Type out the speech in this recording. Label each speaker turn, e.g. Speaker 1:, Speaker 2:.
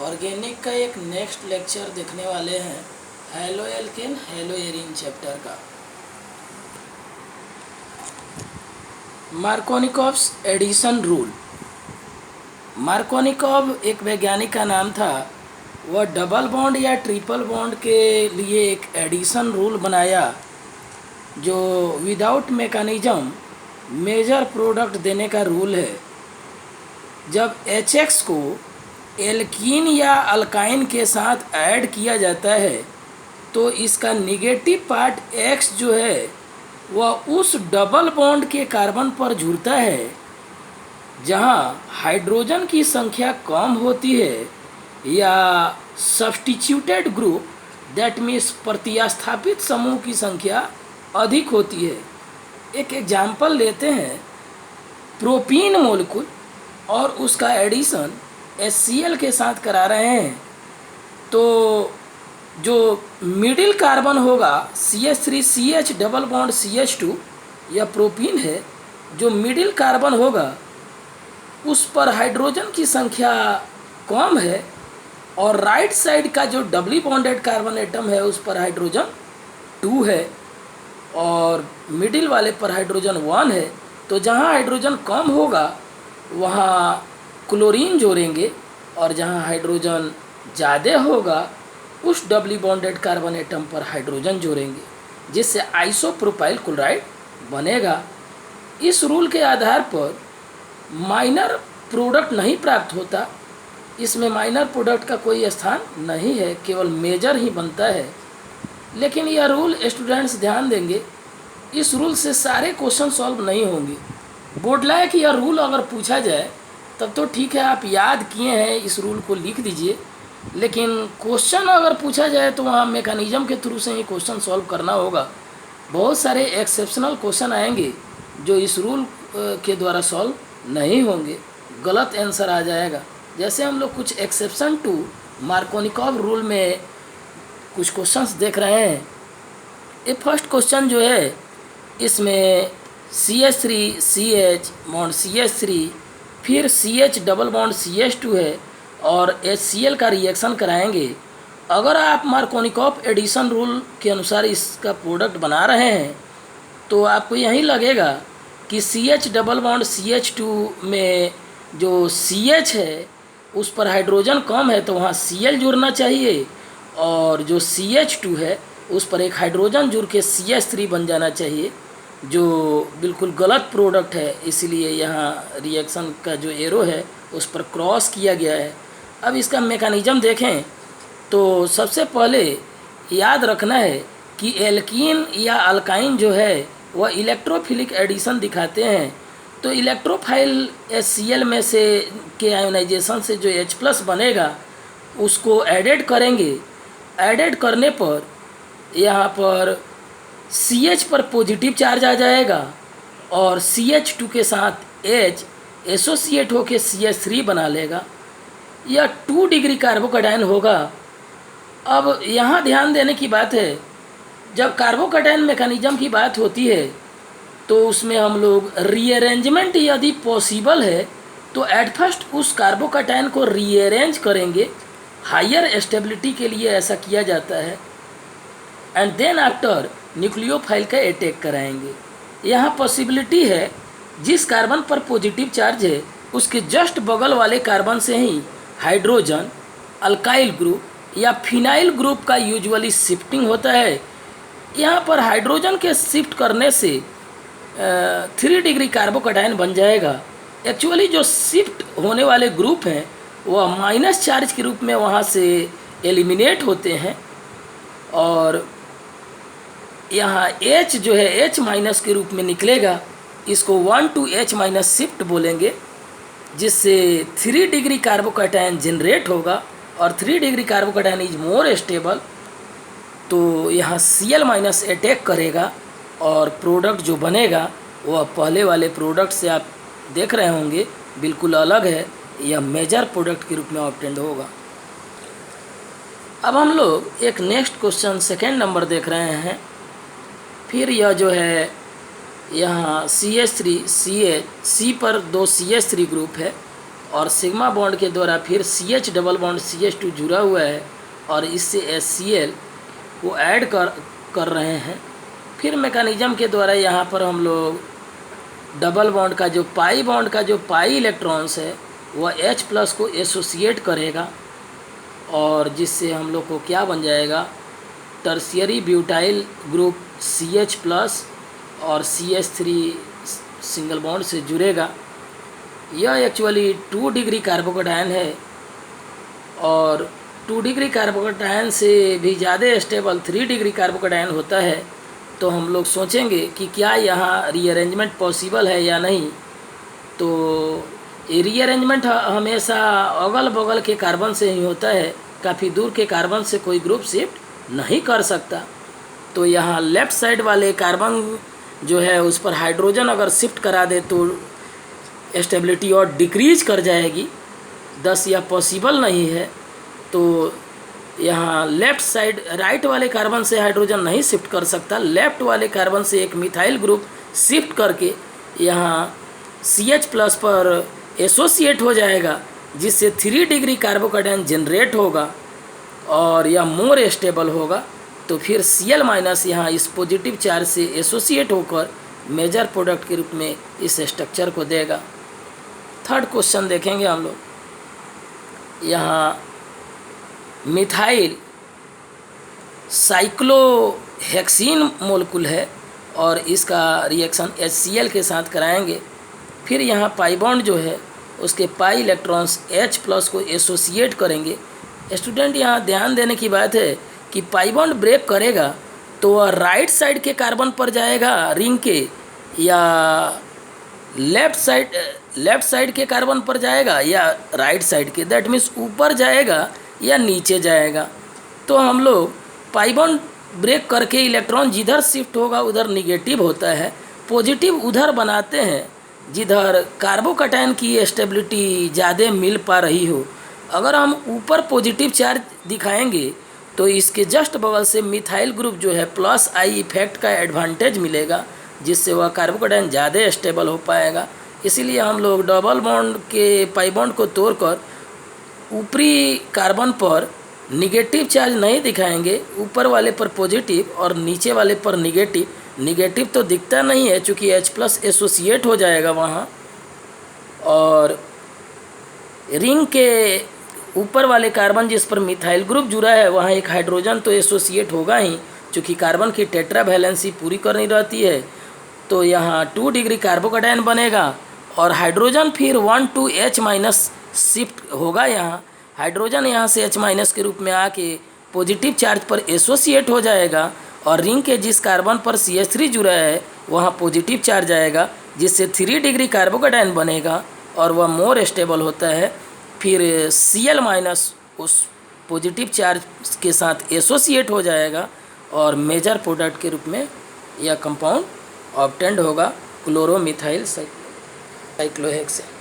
Speaker 1: Organic का एक next lecture देखने वाले हैं haloalkane haloarene chapter का। Markovnikov's addition rule. मार्कोनिकॉव एक वैज्ञानिक का नाम था। वह डबल बॉन्ड या ट्रिपल बॉन्ड के लिए एक एडिशन रूल बनाया जो विदाउट मैकेनिज्म मेजर प्रोडक्ट देने का रूल है। जब HX को एल्कीन या अल्काइन के साथ ऐड किया जाता है तो इसका निगेटिव पार्ट X जो है वह उस डबल बॉन्ड के कार्बन पर जुड़ता है जहां हाइड्रोजन की संख्या कम होती है या सब्स्टिट्यूटेड ग्रुप दैट मीन्स प्रतिस्थापित समूह की संख्या अधिक होती है। एक एग्जाम्पल लेते हैं, प्रोपीन मोलिक्यूल और उसका एडिशन HCl के साथ करा रहे हैं तो जो मिडिल कार्बन होगा CH3CH डबल बॉन्ड CH2 यह प्रोपीन है। जो मिडिल कार्बन होगा उस पर हाइड्रोजन की संख्या कम है और राइट साइड का जो डबली बॉन्डेड कार्बन एटम है उस पर हाइड्रोजन 2 है और मिडिल वाले पर हाइड्रोजन 1 है। तो जहाँ हाइड्रोजन कम होगा वहाँ क्लोरीन जोड़ेंगे और जहाँ हाइड्रोजन ज़्यादा होगा उस डबली बॉन्डेड कार्बन एटम पर हाइड्रोजन जोड़ेंगे जिससे आइसोप्रोपाइल क्लोराइड बनेगा। इस रूल के आधार पर माइनर प्रोडक्ट नहीं प्राप्त होता। इसमें माइनर प्रोडक्ट का कोई स्थान नहीं है, केवल मेजर ही बनता है। लेकिन यह रूल स्टूडेंट्स ध्यान देंगे, इस रूल से सारे क्वेश्चन सॉल्व नहीं होंगे। बोर्ड लायक यह रूल अगर पूछा जाए तब तो ठीक है, आप याद किए हैं इस रूल को लिख दीजिए। लेकिन क्वेश्चन अगर पूछा जाए तो वहाँ मैकेनिज्म के थ्रू से ही क्वेश्चन सॉल्व करना होगा। बहुत सारे एक्सेप्शनल क्वेश्चन आएंगे जो इस रूल के द्वारा सॉल्व नहीं होंगे, गलत आंसर आ जाएगा। जैसे हम लोग कुछ एक्सेप्शन टू मार्कोनिकॉव रूल में कुछ क्वेश्चंस देख रहे हैं। ये फर्स्ट क्वेश्चन जो है इसमें CH3CH बॉन्ड CH3 फिर CH डबल बॉन्ड CH2 है और HCl का रिएक्शन कराएंगे। अगर आप मार्कोनिकॉव एडिशन रूल के अनुसार इसका प्रोडक्ट बना रहे हैं तो आपको यही लगेगा कि CH डबल बॉन्ड CH2 में जो CH है उस पर हाइड्रोजन कम है तो वहाँ Cl जुड़ना चाहिए और जो CH2 है उस पर एक हाइड्रोजन जुड़ के CH3 बन जाना चाहिए, जो बिल्कुल गलत प्रोडक्ट है। इसलिए यहाँ रिएक्शन का जो एरो है उस पर क्रॉस किया गया है। अब इसका मैकेनिज्म देखें तो सबसे पहले याद रखना है कि एल्कीन या अल्काइन जो है वह इलेक्ट्रोफिलिक एडिशन दिखाते हैं। तो इलेक्ट्रोफाइल HCl में से के आयोनाइजेशन से जो H+ बनेगा उसको एडेड करेंगे। एडेड करने पर यहाँ पर CH पर पॉजिटिव चार्ज आ जाएगा और CH2 के साथ H एसोसिएट होकर CH3 बना लेगा। यह 2 डिग्री कार्बोकैटायन होगा। अब यहाँ ध्यान देने की बात है, जब कार्बोकैटायन मैकेनिज्म की बात होती है तो उसमें हम लोग रीअरेंजमेंट यदि पॉसिबल है तो एट फर्स्ट उस कार्बोकैटायन को रीअरेंज करेंगे। हायर स्टेबिलिटी के लिए ऐसा किया जाता है एंड देन आफ्टर न्यूक्लियोफाइल का अटैक कराएंगे। यहाँ पॉसिबिलिटी है जिस कार्बन पर पॉजिटिव चार्ज है उसके जस्ट बगल वाले कार्बन से ही हाइड्रोजन अल्काइल ग्रुप या फिनाइल ग्रुप का यूजुअली शिफ्टिंग होता है। यहाँ पर हाइड्रोजन के शिफ्ट करने से 3 डिग्री कार्बोकैटायन बन जाएगा। एक्चुअली जो शिफ्ट होने वाले ग्रुप हैं वह माइनस चार्ज के रूप में वहाँ से एलिमिनेट होते हैं और यहाँ H जो है H- के रूप में निकलेगा। इसको 1 to H- शिफ्ट बोलेंगे जिससे 3 डिग्री कार्बोकैटायन जनरेट होगा और 3 degree carbocation is more stable. तो यहाँ Cl- अटैक करेगा और प्रोडक्ट जो बनेगा वह पहले वाले प्रोडक्ट से आप देख रहे होंगे बिल्कुल अलग है। यह मेजर प्रोडक्ट के रूप में ऑब्टेंड होगा। अब हम लोग एक नेक्स्ट क्वेश्चन सेकेंड नंबर देख रहे हैं। फिर यह जो है यहाँ CH3 CH, C पर 2 CH3 ग्रुप है और सिग्मा बॉन्ड के द्वारा फिर CH डबल बॉन्ड CH2 जुड़ा हुआ है और इससे HCl को ऐड कर रहे हैं। फिर मैकेनिज्म के द्वारा यहाँ पर हम लोग डबल बॉन्ड का जो पाई बॉन्ड का जो पाई इलेक्ट्रॉन्स है वह H प्लस को एसोसिएट करेगा और जिससे हम लोग को क्या बन जाएगा, tertiary butyl group CH plus और CH3 सिंगल बॉन्ड से जुड़ेगा। यह एक्चुअली 2 डिग्री कार्बोकेटायन है और 2 डिग्री कार्बोकेटायन से भी ज़्यादा स्टेबल 3 डिग्री कार्बोकेटायन होता है। तो हम लोग सोचेंगे कि क्या यहाँ रीअरेंजमेंट पॉसिबल है या नहीं। तो ये रीअरेंजमेंट हमेशा अगल बगल के कार्बन से ही होता है, काफ़ी दूर के कार्बन से कोई ग्रुप शिफ्ट नहीं कर सकता। तो यहाँ लेफ़्ट साइड वाले कार्बन जो है उस पर हाइड्रोजन अगर शिफ्ट करा दे तो स्टेबिलिटी और डिक्रीज कर जाएगी, दस यह पॉसिबल नहीं है। तो यहाँ लेफ़्ट साइड राइट वाले कार्बन से हाइड्रोजन नहीं शिफ्ट कर सकता, लेफ़्ट वाले कार्बन से एक मिथाइल ग्रुप शिफ्ट करके यहाँ CH प्लस पर एसोसिएट हो जाएगा, जिससे 3 डिग्री कार्बोकेटायन जनरेट होगा और यह मोर स्टेबल होगा। तो फिर Cl माइनस यहाँ इस पॉजिटिव चार्ज से एसोसिएट होकर मेजर प्रोडक्ट के रूप में इस स्ट्रक्चर को देगा। थर्ड क्वेश्चन देखेंगे हम लोग। यहाँ मिथाइल साइक्लोहेक्सीन मोलेक्यूल है और इसका रिएक्शन HCl के साथ कराएंगे। फिर यहाँ पाई बॉन्ड जो है उसके पाई इलेक्ट्रॉन्स H प्लस को एसोसिएट करेंगे। स्टूडेंट यहाँ ध्यान देने की बात है कि पाई बॉन्ड ब्रेक करेगा तो वह राइट साइड के कार्बन पर जाएगा रिंग के, या लेफ़्ट साइड के कार्बन पर जाएगा या राइट साइड के, दैट मीन्स ऊपर जाएगा या नीचे जाएगा। तो हम लोग पाई बॉन्ड ब्रेक करके इलेक्ट्रॉन जिधर शिफ्ट होगा उधर निगेटिव होता है, पॉजिटिव उधर बनाते हैं जिधर कार्बोकेटायन की स्टेबिलिटी ज़्यादा मिल पा रही हो। अगर हम ऊपर पॉजिटिव चार्ज दिखाएंगे तो इसके जस्ट बगल से मिथाइल ग्रुप जो है प्लस I इफेक्ट का एडवांटेज मिलेगा, जिससे वह कार्बोकेटायन ज़्यादा स्टेबल हो पाएगा। इसीलिए हम लोग डबल बॉन्ड के पाई बॉन्ड को तोड़कर ऊपरी कार्बन पर निगेटिव चार्ज नहीं दिखाएंगे, ऊपर वाले पर पॉजिटिव और नीचे वाले पर निगेटिव। निगेटिव तो दिखता नहीं है क्योंकि H प्लस एसोसिएट हो जाएगा वहाँ, और रिंग के ऊपर वाले कार्बन जिस पर मिथाइल ग्रुप जुड़ा है वहाँ एक हाइड्रोजन तो एसोसिएट होगा ही, क्योंकि कार्बन की टेट्रा वैलेंसी पूरी करनी रहती है। तो यहाँ 2 डिग्री कार्बोकेटायन बनेगा और हाइड्रोजन फिर 1 to H माइनस शिफ्ट होगा। यहाँ हाइड्रोजन यहाँ से H माइनस के रूप में आके पॉजिटिव चार्ज पर एसोसिएट हो जाएगा और रिंग के जिस कार्बन पर CH3 जुड़ा है वहाँ पॉजिटिव चार्ज आएगा, जिससे 3 डिग्री कार्बोकेटायन बनेगा और वह मोर स्टेबल होता है। फिर Cl माइनस उस पॉजिटिव चार्ज के साथ एसोसिएट हो जाएगा और मेजर प्रोडक्ट के रूप में यह कंपाउंड ऑब्टेंड होगा, क्लोरोमिथाइल साइक्लोहेक्सेन।